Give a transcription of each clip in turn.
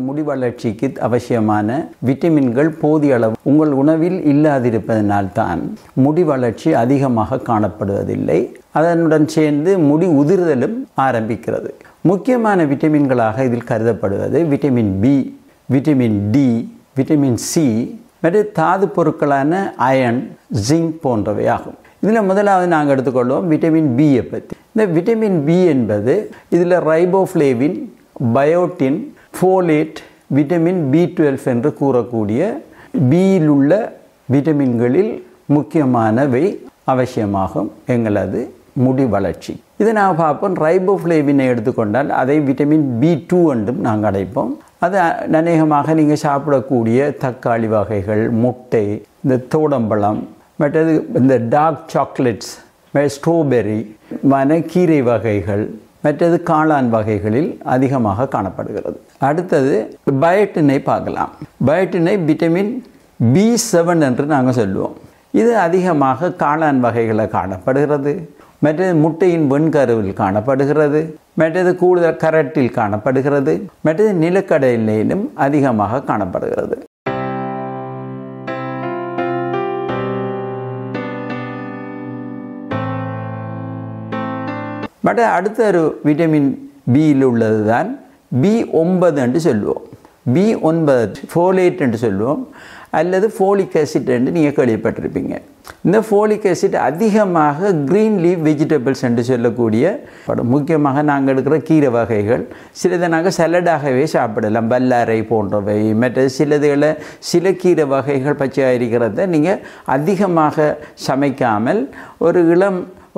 முடி வளர்ச்சிக்கு அவசியமான விட்டமின்கள் போதிய அளவு உங்கள் உணவில் இல்லாதிருப்பதனால்தான் முடி வளர்ச்சி அதிகமாக காணப்படுவதில்லை. அதனுடன் சேர்ந்து முடி உதிர்தலும் ஆரம்பிக்கிறது. முக்கியமான விட்டமின்களாக இதில் கருதப்படுவது vitamin B, vitamin D, vitamin C மற்றும் தாது பொருட்களான அயன், ஜிங்க் போன்றவை ஆகும். இதில் முதலாவது நாங்கள் எடுத்துக்கொள்வோம் விட்டமின் பியை பற்றி. இந்த விட்டமின் பி என்பது இதில் riboflavin, biotin, folate, vitamin B12 என்று கூறக்கூடிய பியில் உள்ள விட்டமின்களில் முக்கியமானவை அவசியமாகும் எங்களது முடி வளர்ச்சி. இதை நான் பார்ப்போம். ரைபோஃப்ளேவினை எடுத்துக்கொண்டால் அதை விட்டமின் B2 என்றும் நாங்கள் அடைப்போம். அது அநேகமாக நீங்கள் சாப்பிடக்கூடிய தக்காளி வகைகள், முட்டை, இந்த தோடம்பழம், மற்றது இந்த டார்க் சாக்லேட்ஸ், ஸ்ட்ராபெரி, கீரை வகைகள், மற்றது காளான் வகைகளில் அதிகமாக காணப்படுகிறது. அடுத்தது பயோட்டினை பார்க்கலாம். பயோட்டினை விட்டமின் B7 என்று நாங்கள் சொல்லுவோம். இது அதிகமாக காளான் வகைகளில் காணப்படுகிறது. மற்றது முட்டையின் வெண்கருவில் காணப்படுகிறது. மற்றது கூடுதல் கரட்டில் காணப்படுகிறது. மற்றது நிலக்கடலையிலும் அதிகமாக காணப்படுகிறது. அடுத்த ஒரு விட்டமின் பியில் உள்ளது தான் B9 என்று சொல்லுவோம். B9 ஃபோலேட் என்று சொல்லுவோம், அல்லது ஃபோலிக் ஆசிட் என்று நீங்கள் கேள்விப்பட்டிருப்பீங்க. இந்த ஃபோலிக் ஆசிட் அதிகமாக க்ரீன் லீஃப் வெஜிடபிள்ஸ் என்று சொல்லக்கூடிய முக்கியமாக நாங்கள் எடுக்கிற கீரை வகைகள், சிலதை நாங்கள் சலடாகவே சாப்பிடலாம், வல்லாரை போன்றவை. மற்ற சிலதுகளை சில கீரை வகைகள் பச்சையாக இருக்கிறத நீங்கள் அதிகமாக சமைக்காமல்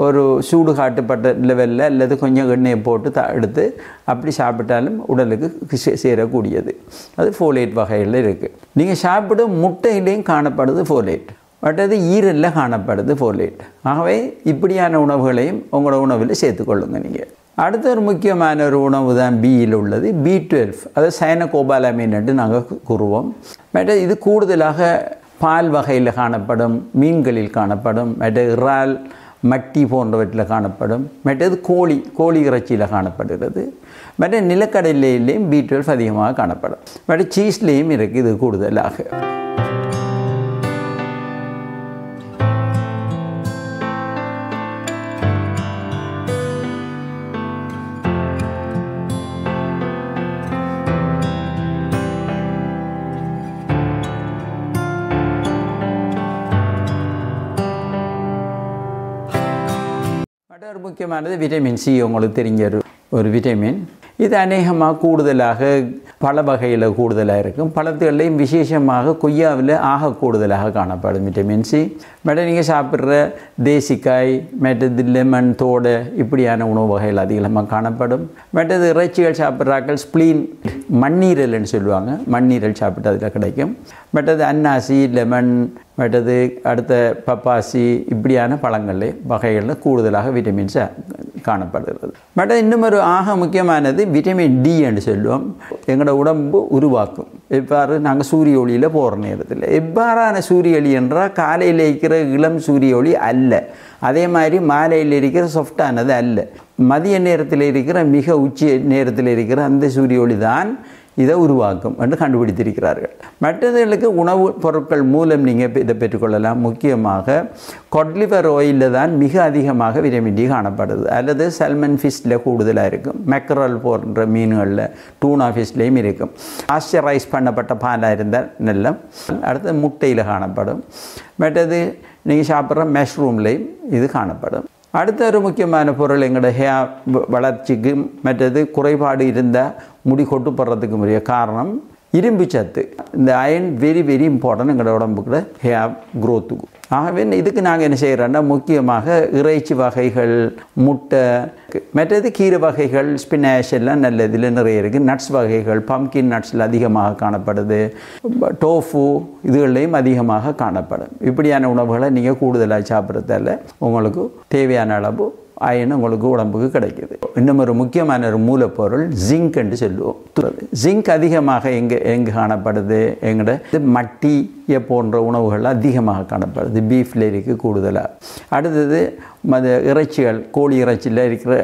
ஒரு சூடு காட்டுப்பட்ட லெவலில் அல்லது கொஞ்சம் எண்ணெயை போட்டு எடுத்து அப்படி சாப்பிட்டாலும் உடலுக்கு சேரக்கூடியது. அது ஃபோலேட் வகையில் இருக்குது. நீங்கள் சாப்பிடும் முட்டையிலையும் காணப்படுது ஃபோலேட், மற்றது ஈரலில் காணப்படுது ஃபோலேட். ஆகவே இப்படியான உணவுகளையும் உங்களோட உணவில் சேர்த்துக்கொள்ளுங்க. நீங்கள் அடுத்த ஒரு முக்கியமான ஒரு உணவு தான் பியில் உள்ளது B12. அது சயனோகோபாலமைன் என்று நாங்கள் கூறுவோம். மற்ற இது கூடுதலாக பால் வகையில் காணப்படும், மீன்களில் காணப்படும், மற்ற இறால், மட்டி போன்றவற்றில் காணப்படும். மற்றது கோழி இறைச்சியில் காணப்படுகிறது. மற்ற நிலக்கடலையிலையும் B12 அதிகமாக காணப்படும். மற்ற சீஸ்லேயும் இருக்குது இது கூடுதலாக. ஒரு முக்கியமானது விட்டமின் சி. உங்களுக்கு தெரிஞ்ச ஒரு விட்டமின். இது அநேகமாக கூடுதலாக பல வகையில் கூடுதலாக இருக்கும். பழத்துகள்லையும் விசேஷமாக கொய்யாவில் கூடுதலாக காணப்படும் விட்டமின் சி. மற்ற நீங்கள் சாப்பிட்ற தேசிக்காய், மற்றது லெமன், தோடை இப்படியான உணவு வகைகள் அதிகமாக காணப்படும். மற்றது இறைச்சிகள் சாப்பிட்றாக்கள் ஸ்ப்ளீன், மண்ணீரல்னு சொல்லுவாங்க, மண்ணீரல் சாப்பிட்டு அதில் கிடைக்கும். மற்றது அன்னாசி, லெமன், மற்றது அடுத்த பப்பாசி இப்படியான பழங்கள் வகைகளில் கூடுதலாக விட்டமின்ஸ் காணப்படுகிறது. மற்ற இன்னும் ஒரு முக்கியமானது விட்டமின் டி என்று சொல்லுவோம். எங்களோட உடம்பு உருவாக்கும். எவ்வாறு நாங்கள் சூரிய ஒளியில் போகிற நேரத்தில் எவ்வாறான சூரிய ஒளி என்றால் காலையில் இருக்கிற இளம் சூரிய ஒளி அல்ல, அதே மாதிரி மாலையில் இருக்கிற சாஃப்டானது அல்ல, மதிய நேரத்தில் இருக்கிற மிக உச்சி நேரத்தில் இருக்கிற அந்த சூரிய ஒளி தான் இதை உருவாக்கும் என்று கண்டுபிடித்திருக்கிறார்கள். மற்றவர்களுக்கு உணவு பொருட்கள் மூலம் நீங்கள் இதை பெற்றுக்கொள்ளலாம். முக்கியமாக கொட்லிவர் ஆயிலில் தான் மிக அதிகமாக விட்டமின் டி காணப்படுது, அல்லது சல்மன் ஃபிஷ்ல கூடுதலாக இருக்கும், மெக்கரல் போன்ற மீன்களில், டூனா ஃபிஷ்லேயும் இருக்கும். பாஸ்டரைஸ் பண்ணப்பட்ட பாலாக இருந்தால் நல்ல. அடுத்து முட்டையில் காணப்படும். மற்றது நீங்கள் சாப்பிட்ற மஷ்ரூம்லேயும் இது காணப்படும். அடுத்த ஒரு முக்கியமான பொருள் எங்களோட ஹேர் வளர்ச்சிக்கு மற்றது குறைபாடு இருந்தால் முடி கொட்டுப்படுறதுக்கு முறைய காரணம் இரும்பு சத்து. இந்த அயன் வெரி வெரி இம்பார்ட்டன்ட் எங்களோட உடம்புக்குள்ள ஹேர் க்ரோத்துக்கு. ஆகவே இதுக்கு நாங்கள் என்ன செய்கிறோன்னா முக்கியமாக இறைச்சி வகைகள், முட்டை, மற்றது கீரை வகைகள், ஸ்பினாஷ் எல்லாம் நல்ல இதில் நிறைய இருக்குது. நட்ஸ் வகைகள், பம்கின் நட்ஸில் அதிகமாக காணப்படுது. டோஃபு இதுகள்லையும் அதிகமாக காணப்படும். இப்படியான உணவுகளை நீங்கள் கூடுதலாக சாப்பிட்றதால உங்களுக்கு தேவையான அளவு அயன் உங்களுக்கு உடம்புக்கு கிடைக்கிது. இன்னும் ஒரு முக்கியமான ஒரு மூலப்பொருள் ஜிங்க் என்று சொல்லுவோம். ஜிங்க் அதிகமாக எங்கே காணப்படுது? எங்கள்ட மட்டியை போன்ற உணவுகள் அதிகமாக காணப்படுது. பீஃப்ல இருக்குது கூடுதலாக. அடுத்தது இறைச்சிகள், கோழி இறைச்சியில் இருக்கிற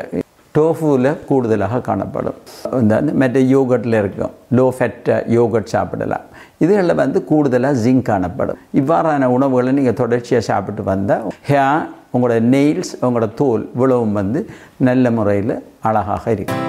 டோஃபுவில் கூடுதலாக காணப்படும். இந்த மற்ற யோகர்ட்டில் இருக்கும் லோ ஃபேட் யோகர்ட் சாப்பிடலாம். இதுகளில் வந்து கூடுதலாக ஜிங்க் காணப்படும். இவ்வாறான உணவுகளை நீங்கள் தொடர்ச்சியாக சாப்பிட்டு வந்தால் ஹேர், உங்களோட நெயில்ஸ், உங்களோட தோல் இவ்வளவும் வந்து நல்ல முறையில் அழகாக இருக்கும்.